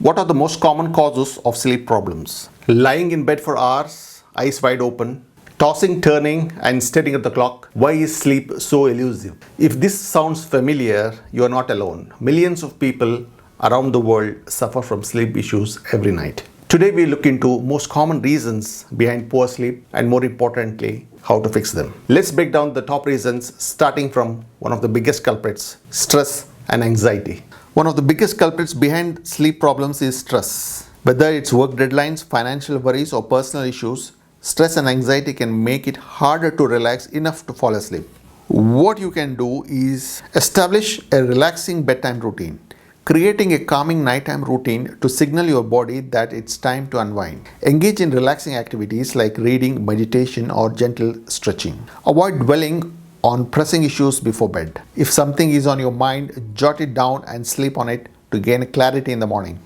What are the most common causes of sleep problems? Lying in bed for hours, eyes wide open, tossing, turning, and staring at the clock. Why is sleep so elusive? If this sounds familiar, you are not alone. Millions of people around the world suffer from sleep issues every night. Today we look into most common reasons behind poor sleep and, more importantly, how to fix them. Let's break down the top reasons, starting from one of the biggest culprits: stress and anxiety. One of the biggest culprits behind sleep problems is stress. Whether it's work deadlines, financial worries, or personal issues, stress and anxiety can make it harder to relax enough to fall asleep. What you can do is establish a relaxing bedtime routine. Creating a calming nighttime routine to signal your body that it's time to unwind. Engage in relaxing activities like reading, meditation, or gentle stretching. Avoid dwelling on pressing issues before bed. If something is on your mind, jot it down and sleep on it to gain clarity in the morning.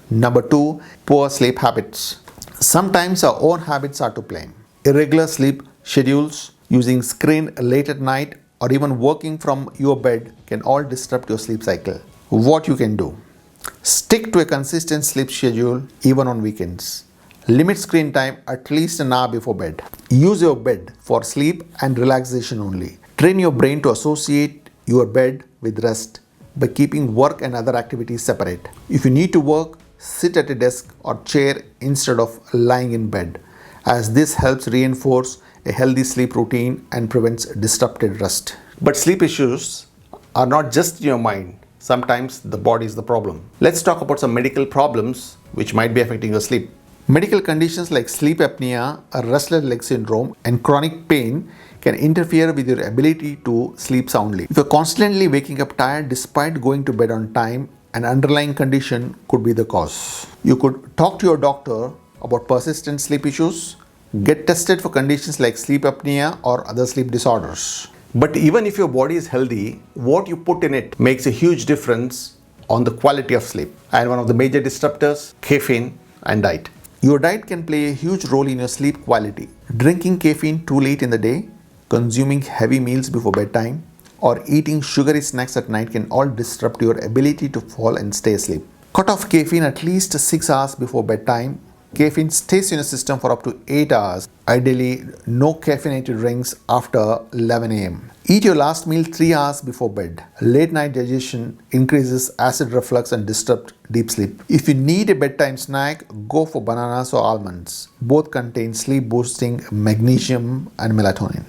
Number 2, poor sleep habits. Sometimes our own habits are to blame. Irregular sleep schedules, using screen late at night, or even working from your bed can all disrupt your sleep cycle. What you can do: stick to a consistent sleep schedule even on weekends. Limit screen time at least an hour before bed. Use your bed for sleep and relaxation only. Train your brain to associate your bed with rest by keeping work and other activities separate. If you need to work, sit at a desk or chair instead of lying in bed, as this helps reinforce a healthy sleep routine and prevents disrupted rest. But sleep issues are not just in your mind. Sometimes the body is the problem. Let's talk about some medical problems which might be affecting your sleep. Medical conditions like sleep apnea, restless leg syndrome, and chronic pain can interfere with your ability to sleep soundly. If you're constantly waking up tired despite going to bed on time, an underlying condition could be the cause. You could talk to your doctor about persistent sleep issues, get tested for conditions like sleep apnea or other sleep disorders. But even if your body is healthy, what you put in it makes a huge difference on the quality of sleep. And one of the major disruptors: caffeine and diet. Your diet can play a huge role in your sleep quality. Drinking caffeine too late in the day, consuming heavy meals before bedtime, or eating sugary snacks at night can all disrupt your ability to fall and stay asleep. Cut off caffeine at least 6 hours before bedtime. Caffeine stays in your system for up to 8 hours. Ideally, no caffeinated drinks after 11 a.m. Eat your last meal 3 hours before bed. Late night digestion increases acid reflux and disrupts deep sleep. If you need a bedtime snack, go for bananas or almonds. Both contain sleep boosting magnesium and melatonin.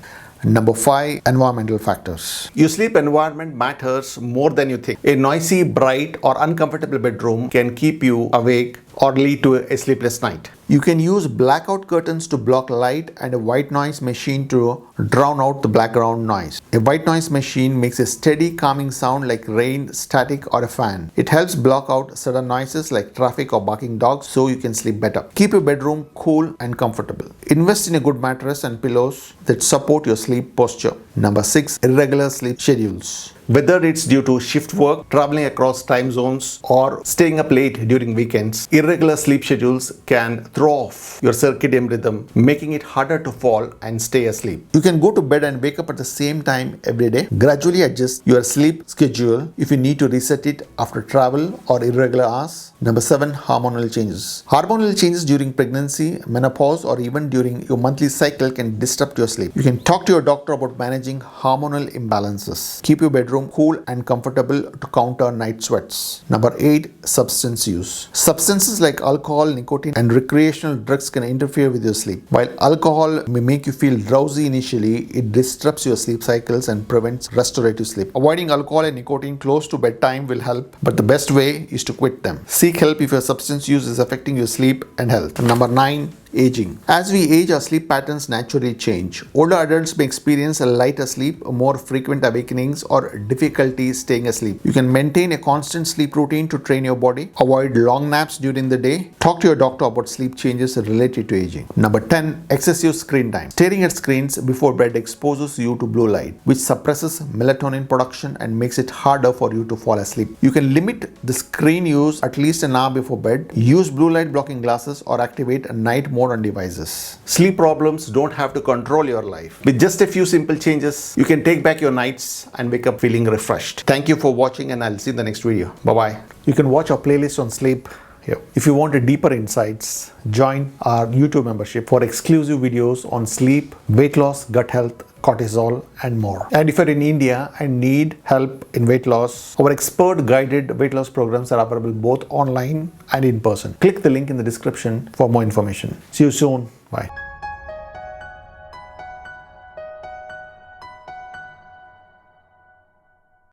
Number 5, environmental factors. Your sleep environment matters more than you think. A noisy, bright, or uncomfortable bedroom can keep you awake or lead to a sleepless night. You can use blackout curtains to block light and a white noise machine to drown out the background noise. A white noise machine makes a steady, calming sound like rain, static, or a fan. It helps block out sudden noises like traffic or barking dogs so you can sleep better. Keep your bedroom cool and comfortable. Invest in a good mattress and pillows that support your sleep posture. Number 6, irregular sleep schedules. Whether it's due to shift work, traveling across time zones, or staying up late during weekends, irregular sleep schedules can throw off your circadian rhythm, making it harder to fall and stay asleep. You can go to bed and wake up at the same time every day. Gradually adjust your sleep schedule if you need to reset it after travel or irregular hours. Number 7, hormonal changes. Hormonal changes during pregnancy, menopause, or even during your monthly cycle can disrupt your sleep. You can talk to your doctor about managing hormonal imbalances. Keep your bedroom cool and comfortable to counter night sweats. Number 8, substance use. Substances like alcohol, nicotine, and recreational drugs can interfere with your sleep. While alcohol may make you feel drowsy initially, it disrupts your sleep cycles and prevents restorative sleep. Avoiding alcohol and nicotine close to bedtime will help, but the best way is to quit them. Seek help if your substance use is affecting your sleep and health. Number 9, aging. As we age, our sleep patterns naturally change. Older adults may experience a lighter sleep, more frequent awakenings, or difficulty staying asleep. You can maintain a constant sleep routine to train your body. Avoid long naps during the day. Talk to your doctor about sleep changes related to aging. Number 10, excessive screen time. Staring at screens before bed exposes you to blue light, which suppresses melatonin production and makes it harder for you to fall asleep. You can limit the screen use at least an hour before bed. Use blue light blocking glasses or activate a night mode on devices. Sleep problems don't have to control your life. With just a few simple changes, you can take back your nights and wake up feeling refreshed. Thank you for watching, and I'll see you in the next video. Bye-bye. You can watch our playlist on sleep here. If you want deeper insights, join our YouTube membership for exclusive videos on sleep, weight loss, gut health, cortisol, and more. And if you're in India and need help in weight loss, our expert guided weight loss programs are available both online and in person. Click the link in the description for more information. See you soon. Bye.